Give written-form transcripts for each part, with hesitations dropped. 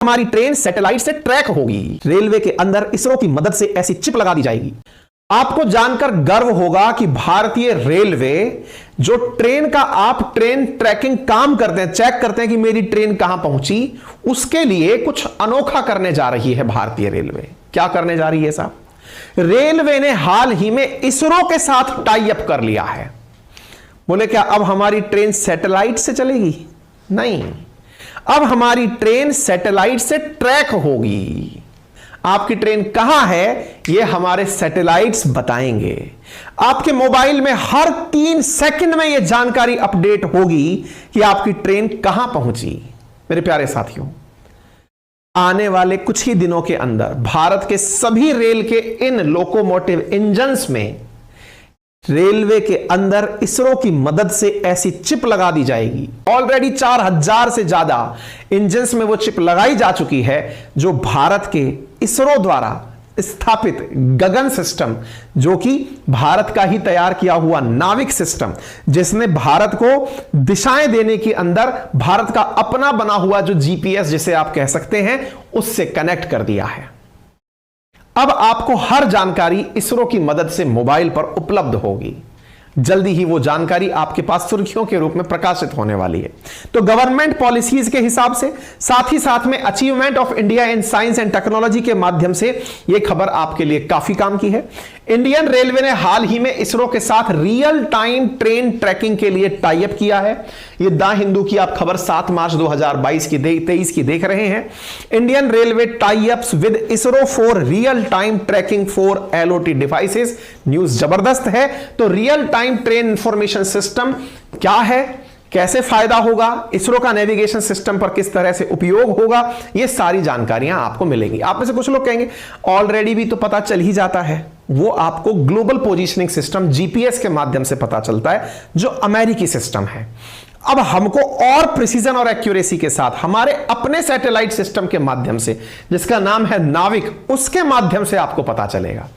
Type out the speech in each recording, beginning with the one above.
हमारी train satellite से track होगी। रेलवे के अंदर इसरो की मदद से ऐसी चिप लगा दी जाएगी। आपको जानकर गर्व होगा कि भारतीय रेलवे जो ट्रेन का आप ट्रेन ट्रैकिंग काम करते हैं, चेक करते हैं कि मेरी ट्रेन कहां पहुंची, उसके लिए कुछ अनोखा करने जा रही है भारतीय रेलवे। क्या करने जा रही है साहब? रेलवे ने हाल ही में इसरो के साथ टाई अप कर लिया है। बोले क्या अब हमारी ट्रेन सैटेलाइट से चलेगी? नहीं, अब हमारी ट्रेन सैटेलाइट से ट्रैक होगी। आपकी ट्रेन कहां है यह हमारे सैटेलाइट्स बताएंगे। आपके मोबाइल में हर 3 सेकंड में यह जानकारी अपडेट होगी कि आपकी ट्रेन कहां पहुंची। मेरे प्यारे साथियों, आने वाले कुछ ही दिनों के अंदर भारत के सभी रेल के इन लोकोमोटिव इंजन्स में रेलवे के अंदर इसरो की मदद से ऐसी चिप लगा दी जाएगी। ऑलरेडी 4000 से ज्यादा इंजन्स में वो चिप लगाई जा चुकी है, जो भारत के इसरो द्वारा स्थापित गगन सिस्टम, जो कि भारत का ही तैयार किया हुआ नाविक सिस्टम, जिसने भारत को दिशाएं देने के अंदर भारत का अपना बना हुआ जो जीपीएस जिसे आप कह सकते हैं, उससे कनेक्ट कर दिया है। अब आपको हर जानकारी इसरो की मदद से मोबाइल पर उपलब्ध होगी। जल्दी ही वो जानकारी आपके पास सुर्खियों के रूप में प्रकाशित होने वाली है। तो गवर्नमेंट पॉलिसीज के हिसाब से, साथ ही साथ में achievement of India in science and technology के माध्यम से यह खबर आपके लिए काफी काम की है। इंडियन रेलवे ने हाल ही में इसरो के साथ रियल टाइम ट्रेन ट्रैकिंग के लिए टाई अप किया है। यह द हिंदू की आप खबर 7 मार्च 2023 की देख रहे हैं। Indian railway tie ups with ISRO for real time tracking for LOT devices. News जबरदस्त है। तो real time train information system क्या है, कैसे फायदा होगा, इसरो का नेविगेशन सिस्टम पर किस तरह से उपयोग होगा, ये सारी जानकारियां आपको मिलेंगी। आप में से कुछ लोग कहेंगे ऑलरेडी भी तो पता चल ही जाता है। वो आपको ग्लोबल पोजीशनिंग सिस्टम जीपीएस के माध्यम से पता चलता है, जो अमेरिकी सिस्टम है। अब हमको और प्रिसीजन और एक्यूरेसी के साथ हमारे अपने सैटेलाइट सिस्टम के माध्यम से, जिसका नाम है नाविक, उसके माध्यम से आपको पता चलेगा।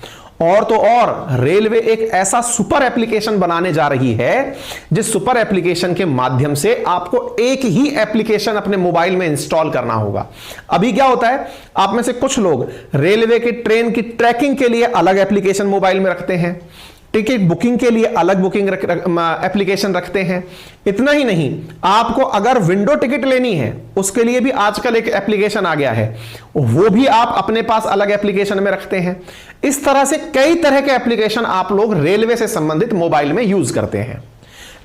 और तो और रेलवे एक ऐसा सुपर एप्लीकेशन बनाने जा रही है, जिस सुपर एप्लीकेशन के माध्यम से आपको एक ही एप्लीकेशन अपने मोबाइल में इंस्टॉल करना होगा। अभी क्या होता है, आप में से कुछ लोग रेलवे के ट्रेन की ट्रैकिंग के लिए अलग एप्लीकेशन मोबाइल में रखते हैं, टिकट बुकिंग के लिए अलग बुकिंग एप्लीकेशन रखते हैं। इतना ही नहीं, आपको अगर विंडो टिकट लेनी है उसके लिए भी आजकल एक एप्लीकेशन आ गया है, वो भी आप अपने पास अलग एप्लीकेशन में रखते हैं। इस तरह से कई तरह के एप्लीकेशन आप लोग रेलवे से संबंधित मोबाइल में यूज करते हैं।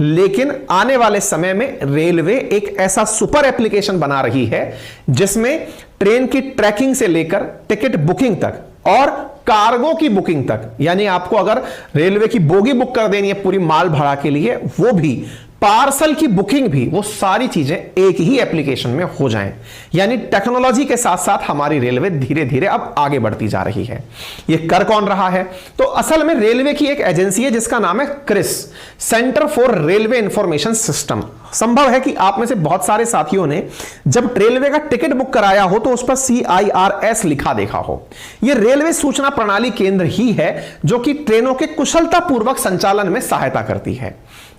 लेकिन आने वाले समय में रेलवे एक ऐसा सुपर एप्लीकेशन बना रही है, जिसमें ट्रेन की ट्रैकिंग से लेकर टिकट बुकिंग तक और कार्गो की बुकिंग तक, यानी आपको अगर रेलवे की बोगी बुक कर देनी है पूरी माल भाड़ा के लिए, वो भी, पार्सल की बुकिंग भी, वो सारी चीजें एक ही एप्लीकेशन में हो जाएं। यानी टेक्नोलॉजी के साथ साथ हमारी रेलवे धीरे धीरे अब आगे बढ़ती जा रही है। ये कर कौन रहा है? तो असल में रेलवे की एक एजेंसी है जिसका नाम है CRIS, centre for railway information system. संभव है कि आप में से बहुत सारे साथियों ने जब रेलवे का टिकट बुक कराया हो तो उस पर CIRS लिखा देखा हो। यह रेलवे सूचना प्रणाली केंद्र ही है जो कि ट्रेनों के कुशलतापूर्वक संचालन में सहायता करती है।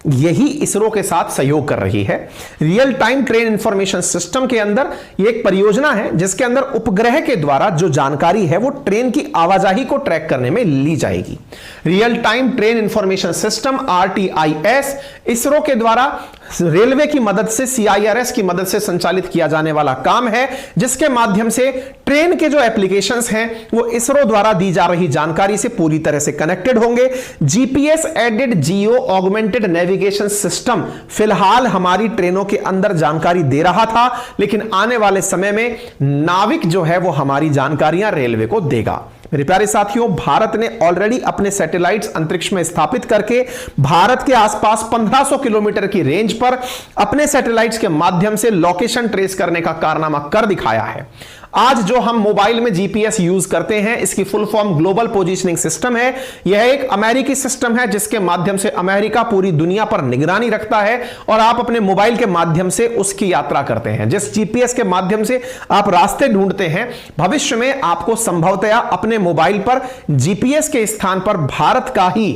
यही इसरो के साथ सहयोग कर रही है। Real time train information system के अंदर यह एक परियोजना है जिसके अंदर उपग्रह के द्वारा जो जानकारी है वो ट्रेन की आवाजाही को ट्रैक करने में ली जाएगी। Real time train information system RTIS ISRO के द्वारा रेलवे की मदद से, CIRS की मदद से संचालित किया जाने वाला काम है, जिसके माध्यम से ट्रेन के जो एप्लीकेशंस हैं वो इसरो द्वारा दी जा रही जानकारी से पूरी तरह से कनेक्टेड होंगे। GPS aided geo augmented navigation system फिलहाल हमारी ट्रेनों के अंदर जानकारी दे रहा था, लेकिन आने वाले समय में नाविक जो है वो हमारी जानकारियां रेलवे को देगा। मेरे प्यारे साथियों, भारत ने ऑलरेडी अपने सैटेलाइट्स अंतरिक्ष में स्थापित करके भारत के आसपास 1500 किलोमीटर की रेंज पर अपने सैटेलाइट्स के माध्यम से लोकेशन ट्रेस करने का कारनामा कर दिखाया है। आज जो हम मोबाइल में जीपीएस यूज करते हैं, इसकी full form global positioning system है। यह एक अमेरिकी सिस्टम है जिसके माध्यम से अमेरिका पूरी दुनिया पर निगरानी रखता है और आप अपने मोबाइल के माध्यम से उसकी यात्रा करते हैं। जिस जीपीएस के माध्यम से आप रास्ते ढूंढते हैं, भविष्य में आपको संभवतया अपने मोबाइल पर जीपीएस के स्थान पर भारत का ही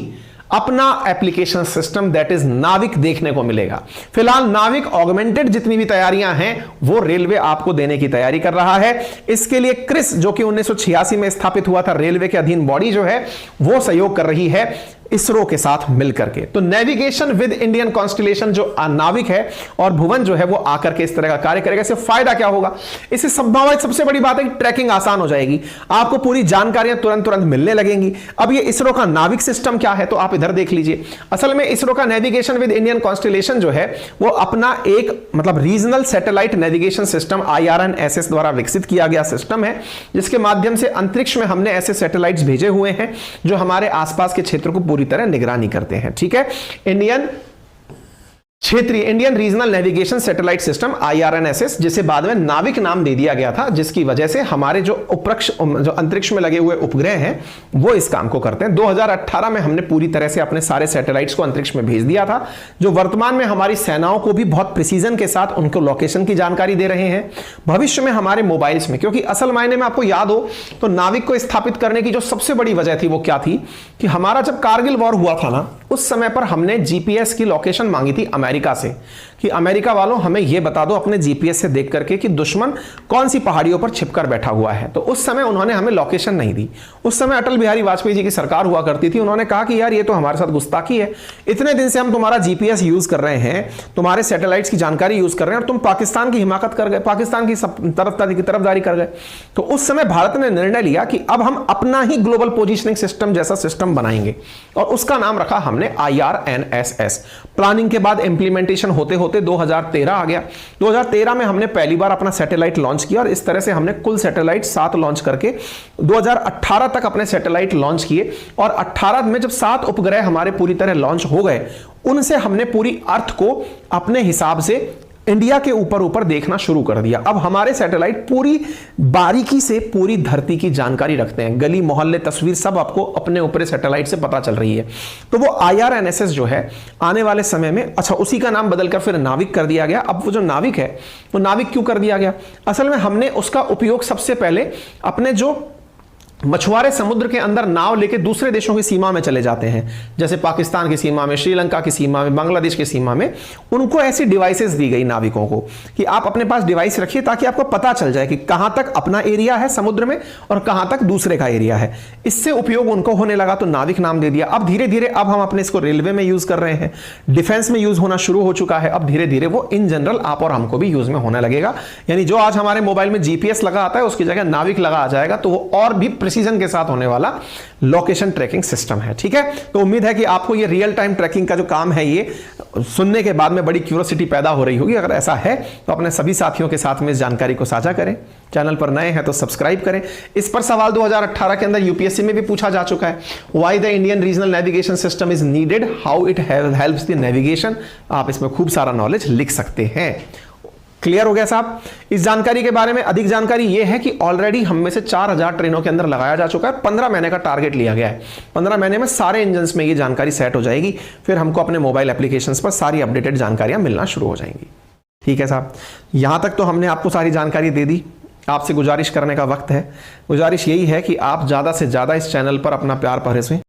अपना एप्लीकेशन सिस्टम दैट इज नाविक देखने को मिलेगा। फिलहाल नाविक ऑगमेंटेड जितनी भी तैयारियां हैं वो रेलवे आपको देने की तैयारी कर रहा है। इसके लिए क्रिस जो कि 1986 में स्थापित हुआ था, रेलवे के अधीन बॉडी जो है वो सहयोग कर रही है इसरो के साथ मिलकर के। तो नेविगेशन विद इंडियन कॉन्स्टलेशन जो नाविक है और भुवन जो है वो आकर के इस तरह का कार्य करेगा। इससे फायदा क्या होगा? इससे संभावित सबसे बड़ी बात है कि ट्रैकिंग आसान हो जाएगी, आपको पूरी जानकारियां तुरंत तुरंत मिलने लगेंगी। अब ये इसरो का नाविक सिस्टम क्या है तो आप इधर देख लीजिए। असल में इसरो का नेविगेशन विद इंडियन कॉन्स्टलेशन जो है वो अपना एक मतलब regional satellite navigation system IRNSS द्वारा विकसित किया गया सिस्टम है, जिसके माध्यम से अंतरिक्ष में हमने ऐसे सैटेलाइट्स भेजे हुए हैं जो हमारे आसपास के क्षेत्र को पूरी तरह निगरानी करते हैं। ठीक है, Indian regional navigation satellite system IRNSS, जिसे बाद में नाविक नाम दे दिया गया था, जिसकी वजह से हमारे जो अंतरिक्ष में लगे हुए उपग्रह हैं वो इस काम को करते हैं। 2018 में हमने पूरी तरह से अपने सारे सैटेलाइट्स को अंतरिक्ष में भेज दिया था, जो वर्तमान में हमारी सेनाओं को भी बहुत प्रिसीजन के साथ उनको लोकेशन की जानकारी दे रहे हैं। भविष्य में हमारे मोबाइल्स में, क्योंकि असल मायने में आपको याद हो तो नाविक को स्थापित करने की जो सबसे बड़ी वजह थी वो क्या थी कि हमारा जब कारगिल वॉर हुआ था ना, उस समय पर हमने जीपीएस की लोकेशन मांगी थी अमेरिका से कि अमेरिका वालों हमें यह बता दो अपने जीपीएस से देख करके कि दुश्मन कौन सी पहाड़ियों पर छिपकर बैठा हुआ है। तो उस समय उन्होंने हमें लोकेशन नहीं दी। उस समय अटल बिहारी वाजपेयी जी की सरकार हुआ करती थी। उन्होंने कहा कि यार ये तो हमारे साथ गुस्ताखी है, इतने दिन से हम तुम्हारा जीपीएस यूज कर रहे हैं, तुम्हारे सैटेलाइट्स की जानकारी यूज कर रहे हैं और तुम पाकिस्तान की हिमाकत कर गए, पाकिस्तान की तरफदारी कर गए। तो उस समय भारत ने निर्णय लिया कि अब हम अपना ही ग्लोबल पोजिशनिंग सिस्टम जैसा सिस्टम बनाएंगे और उसका नाम रखा हमने IRNSS। प्लानिंग के बाद इंप्लीमेंटेशन होते होते 2013 आ गया। 2013 में हमने पहली बार अपना सैटेलाइट लॉन्च किया और इस तरह से हमने कुल सैटेलाइट 7 लॉन्च करके 2018 तक अपने सैटेलाइट लॉन्च किए और 18 में जब 7 उपग्रह हमारे पूरी तरह लॉन्च हो गए, उनसे हमने पूरी अर्थ को अपने हिसाब से इंडिया के ऊपर देखना शुरू कर दिया। अब हमारे सैटेलाइट पूरी बारीकी से पूरी धरती की जानकारी रखते हैं, गली मोहल्ले तस्वीर सब आपको अपने ऊपर सैटेलाइट से पता चल रही है। तो वो IRNSS जो है आने वाले समय में, अच्छा उसी का नाम बदलकर फिर नाविक कर दिया गया। अब वो जो नाविक है वो नाविक क्यों कर दिया गया? असल में हमने उसका उपयोग सबसे पहले अपने जो मछुआरे समुद्र के अंदर नाव लेके दूसरे देशों की सीमा में चले जाते हैं, जैसे पाकिस्तान की सीमा में, श्रीलंका की सीमा में, बांग्लादेश की सीमा में, उनको ऐसी डिवाइसेस दी गई नाविकों को कि आप अपने पास डिवाइस रखिए ताकि आपको पता चल जाए कि कहां तक अपना एरिया है समुद्र में और कहां तक दूसरे का एरिया है। इससे उपयोग उनको होने लगा तो नाविक नाम दे दिया। अब धीरे धीरे अब हम अपने इसको रेलवे में यूज कर रहे हैं, डिफेंस में यूज होना शुरू हो चुका है। अब धीरे धीरे वो इन जनरल आप और हमको भी यूज में होने लगेगा। यानी जो आज हमारे मोबाइल में जीपीएस लगा आता है उसकी जगह नाविक लगा आ जाएगा, तो वो और भी प्रिसीजन के साथ होने वाला लोकेशन ट्रैकिंग सिस्टम है। ठीक है, तो उम्मीद है कि आपको ये रियल टाइम ट्रैकिंग का जो काम है ये सुनने के बाद में बड़ी क्यूरियोसिटी पैदा हो रही होगी। अगर ऐसा है तो अपने सभी साथियों के साथ में इस जानकारी को साझा करें। चैनल पर नए हैं तो सब्सक्राइब करें। इस पर सवाल 2018 के अंदर यूपीएससी में भी पूछा जा चुका है, why the Indian regional navigation system is needed, how it helps the navigation. आप इसमें खूब सारा नॉलेज लिख सकते हैं। क्लियर हो गया साहब? इस जानकारी के बारे में अधिक जानकारी यह है कि ऑलरेडी हम में से 4000 ट्रेनों के अंदर लगाया जा चुका है। 15 महीने का टारगेट लिया गया है। 15 महीने में सारे इंजन्स में ये जानकारी सेट हो जाएगी, फिर हमको अपने मोबाइल एप्लीकेशंस पर सारी अपडेटेड जानकारियां मिलना शुरू हो जाएंगी। ठीक है साहब, यहां तक तो हमने आपको सारी जानकारी दे दी। आपसे गुजारिश करने का वक्त है। गुजारिश यही है कि आप ज्यादा से ज्यादा इस चैनल पर अपना प्यार भरें।